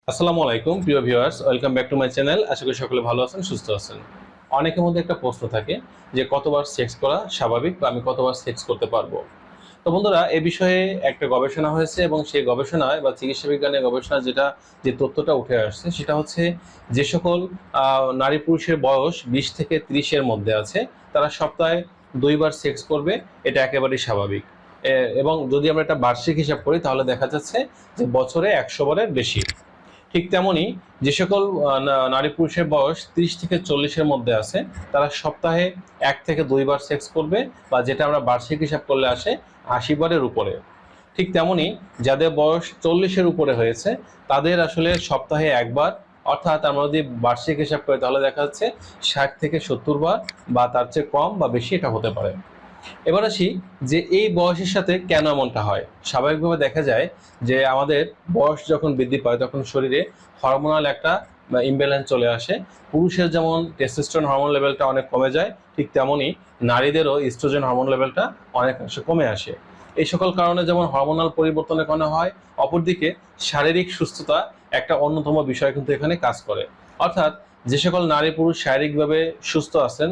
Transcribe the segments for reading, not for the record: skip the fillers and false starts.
আসসালামু আলাইকুম প্রিয় viewers, welcome back to my channel. আশা করি সকলে ভালো আছেন, সুস্থ আছেন। অনেকের মধ্যে একটা প্রশ্ন থাকে যে কতবার সেক্স করা স্বাভাবিক বা আমি কতবার সেক্স করতে পারবো। তো বন্ধুরা, এ বিষয়ে একটা গবেষণা হয়েছে এবং সেই গবেষণায় বা চিকিৎসা বিজ্ঞানের গবেষণা যে তথ্যটা উঠে আসছে সেটা হচ্ছে যে সকল নারী পুরুষের বয়স 20 থেকে 30-এর মধ্যে আছে তারা সপ্তাহে 2বার সেক্স করবে, এটা একেবারেই স্বাভাবিক। এবং যদি আমরা একটা বার্ষিক হিসাব করি তাহলে দেখা যাচ্ছে যে বছরে 100 বারের বেশি। ঠিক তেমনি যে সকল নারী পুরুষের বয়স 30 থেকে 40-এর মধ্যে আছে তারা সপ্তাহে 1 থেকে 2বার সেক্স করবে, বা যেটা আমরা বার্ষিক হিসাব করলে আসে 80 বারের উপরে। ঠিক তেমনি যাদের বয়স 40-এর উপরে হয়েছে তাদের আসলে সপ্তাহে একবার, অর্থাৎ আমরা যদি বার্ষিক হিসাব করি তাহলে দেখা যাচ্ছে 60 থেকে 70 বার বা তার চেয়ে কম বা বেশি এটা হতে পারে। এবার আসি যে এই বয়সের সাথে কেন এমনটা হয়। স্বাভাবিকভাবে দেখা যায় যে আমাদের বয়স যখন বৃদ্ধি পায় তখন শরীরে হরমোনাল একটা ইমব্যালেন্স চলে আসে। পুরুষের যেমন টেস্টোস্টেরন হরমোন লেভেলটা অনেক কমে যায়, ঠিক তেমনই নারীদেরও ইস্ট্রোজেন হরমোন লেভেলটা অনেকাংশে কমে আসে। এই সকল কারণে যেমন হরমোনাল পরিবর্তনের কারণে হয়, অপরদিকে শারীরিক সুস্থতা একটা অন্যতম বিষয় কিন্তু এখানে কাজ করে। অর্থাৎ যে সকল নারী পুরুষ শারীরিকভাবে সুস্থ আছেন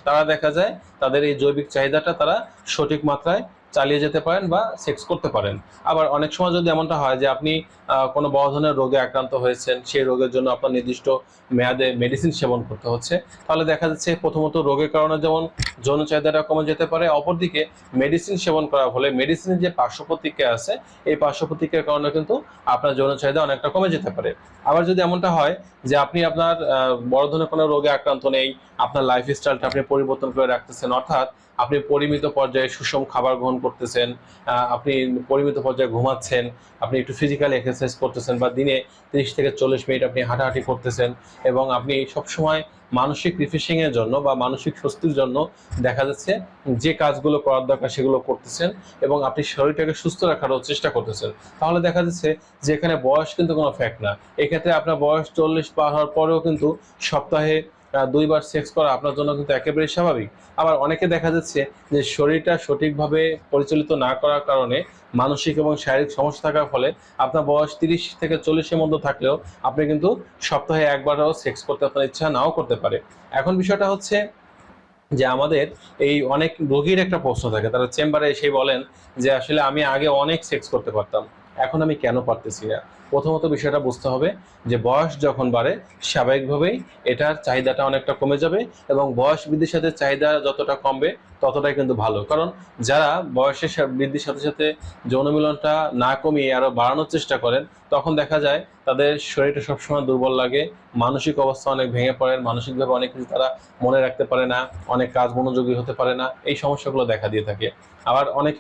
তারা দেখা যায় তাদের এই জৈবিক চাহিদাটা তারা সঠিক মাত্রায় চালিয়ে যেতে পারেন বা সেক্স করতে পারেন। আবার অনেক সময় যদি এমনটা হয় যে আপনি কোনো বড় ধরনের রোগে আক্রান্ত হয়েছেন, সেই রোগের জন্য আপনার নির্দিষ্ট মেয়াদে মেডিসিন সেবন করতে হচ্ছে, তাহলে দেখা যাচ্ছে প্রথমত রোগের কারণে যেমন যৌন চাহিদাটা কমে যেতে পারে, অপরদিকে মেডিসিন সেবন করার ফলে মেডিসিনের যে পার্শ্ব প্রতিক্রিয়া আছে এই পার্শ্ব প্রতিক্রিয়ার কারণে কিন্তু আপনার যৌন চাহিদা অনেকটা কমে যেতে পারে। আবার যদি এমনটা হয় যে আপনি আপনার বড় ধরনের কোনো রোগে আক্রান্ত নেই, আপনার লাইফস্টাইলটা আপনি পরিবর্তন করে রাখতেছেন, অর্থাৎ আপনি পরিমিত পর্যায়ে সুষম খাবার গ্রহণ করতেছেন, আপনি পরিমিত পর্যায়ে ঘুমাচ্ছেন, আপনি একটু ফিজিক্যাল এক্সারসাইজ করতেছেন বা দিনে 30 থেকে 40 মিনিট আপনি হাঁটাহাঁটি করতেছেন, এবং আপনি সবসময় মানসিক রিফ্রেশিংয়ের জন্য বা মানসিক স্বস্তির জন্য দেখা যাচ্ছে যে কাজগুলো করার দরকার সেগুলো করতেছেন, এবং আপনি শরীরটাকে সুস্থ রাখারও চেষ্টা করতেছেন, তাহলে দেখা যাচ্ছে যে এখানে বয়স কিন্তু কোনো ফ্যাক্ট না। এক্ষেত্রে আপনার বয়স 40 পার হওয়ার পরেও কিন্তু সপ্তাহে 2বার সেক্স করা আপনার জন্য কিন্তু একেবারেই স্বাভাবিক। আবার অনেকে দেখা যাচ্ছে যে শরীরটা সঠিকভাবে পরিচালিত না করার কারণে মানসিক এবং শারীরিক সমস্যা থাকার ফলে আপনার বয়স 30 থেকে 40-এর মধ্যে থাকলেও আপনি কিন্তু সপ্তাহে একবারও সেক্স করতে আপনার ইচ্ছা নাও করতে পারে। এখন বিষয়টা হচ্ছে যে আমাদের এই অনেক রোগীর একটা প্রশ্ন থাকে, তারা চেম্বারে এসে বলেন যে আসলে আমি আগে অনেক সেক্স করতে পারতাম, এখন আমি কেন পারতেছি না। প্রথমত বিষয়টা বুঝতে হবে যে বয়স যখন বাড়ে স্বাভাবিকভাবেই এটার চাহিদাটা অনেকটা কমে যাবে, এবং বয়স বৃদ্ধির সাথে চাহিদা যতটা কমবে ততটাই কিন্তু ভালো। কারণ যারা বয়সের বৃদ্ধির সাথে সাথে যৌন মিলনটা না কমিয়ে আরো বাড়ানোর চেষ্টা করেন তখন দেখা যায় তাদের শরীরটা সবসময় দুর্বল লাগে, মানসিক অবস্থা অনেক ভেঙে পড়েন, মানসিকভাবে অনেক কিছু তারা মনে রাখতে পারে না, অনেক কাজ মনোযোগী হতে পারে না, এই সমস্যাগুলো দেখা দিয়ে থাকে। আবার অনেক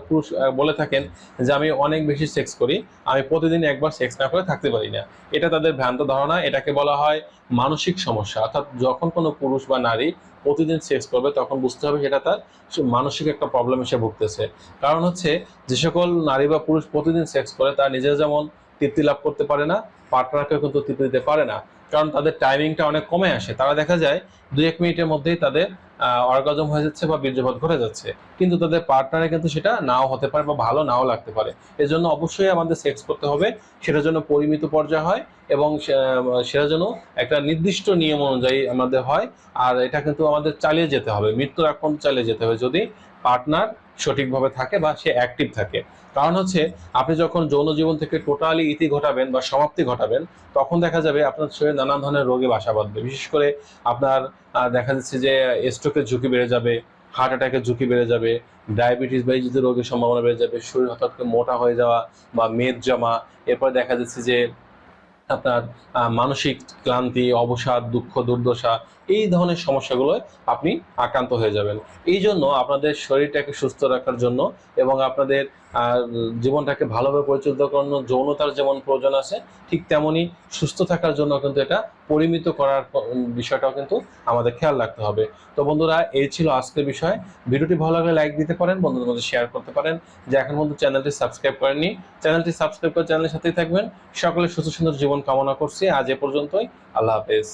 পুরুষ বলে থাকেন যে আমি অনেক বেশি সেক্স করি, আমি প্রতিদিন একবার সেক্স না করে থাকতে পারি না। এটা তাদের ভ্রান্ত ধারণা, এটাকে বলা হয় মানসিক সমস্যা। অর্থাৎ যখন কোনো পুরুষ বা নারী প্রতিদিন সেক্স করবে তখন বুঝতে হবে সেটা তার মানসিক একটা প্রবলেম এসে ভুগতেছে। কারণ হচ্ছে যে সকল নারী বা পুরুষ প্রতিদিন সেক্স করে তারা নিজেরা যেমন তৃপ্তি লাভ করতে পারে না, পার্টনারকেও কিন্তু তৃপ্তি দিতে পারে না। কারণ তাদের টাইমিংটা অনেক কমে আসে, তারা দেখা যায় 2-1 মিনিটের মধ্যেই তাদের অর্গাজম হয়ে যাচ্ছে বা বীর্যপাত ঘটে যাচ্ছে, কিন্তু তাদের পার্টনারে কিন্তু সেটা নাও হতে পারে বা ভালো নাও লাগতে পারে। এজন্য অবশ্যই আমাদের সেক্স করতে হবে, সেটার জন্য পরিমিত পর্যায় হয়, এবং সেটার জন্য একটা নির্দিষ্ট নিয়ম অনুযায়ী আমাদের হয়। আর এটা কিন্তু আমাদের চালিয়ে যেতে হবে, মৃত্যুর আগ পর্যন্ত চালিয়ে যেতে হবে, যদি পার্টনার সঠিকভাবে থাকে বা সে অ্যাক্টিভ থাকে। কারণ হচ্ছে আপনি যখন যৌন জীবন থেকে টোটালি ইতি ঘটাবেন বা সমাপ্তি ঘটাবেন তখন দেখা যাবে আপনার শরীরে নানান ধরনের রোগে বাসা বাঁধবে। বিশেষ করে আপনার দেখা যাচ্ছে যে স্ট্রোকের ঝুঁকি বেড়ে যাবে, হার্ট অ্যাটাকের ঝুঁকি বেড়ে যাবে, ডায়াবেটিস বা এই জাতীয় রোগের সম্ভাবনা বেড়ে যাবে, শরীর হঠাৎ করে মোটা হয়ে যাওয়া বা মেদ জমা, এরপর দেখা যাচ্ছে যে আপনার মানসিক ক্লান্তি, অবসাদ, দুঃখ, দুর্দশা, এই ধরনের সমস্যাগুলোয় আপনি আক্রান্ত হয়ে যাবেন। এই জন্য আপনাদের শরীরটাকে সুস্থ রাখার জন্য এবং আপনাদের জীবনটাকে ভালোভাবে পরিচালিত করার জন্য যৌনতার যেমন প্রয়োজন আছে, ঠিক তেমনই সুস্থ থাকার জন্য কিন্তু এটা পরিমিত করার বিষয়টাও কিন্তু আমাদের খেয়াল রাখতে হবে। তো বন্ধুরা, এই ছিল আজকের বিষয়। ভিডিওটি ভালো লাগলে লাইক দিতে পারেন, বন্ধুদের মধ্যে শেয়ার করতে পারেন। যে এখন পর্যন্ত চ্যানেলটি সাবস্ক্রাইব করেননি, চ্যানেলটি সাবস্ক্রাইব করে চ্যানেলের সাথেই থাকবেন। সকলের সুস্থ সুন্দর জীবন কামনা করছি। আজ এ পর্যন্তই। আল্লাহ হাফেজ।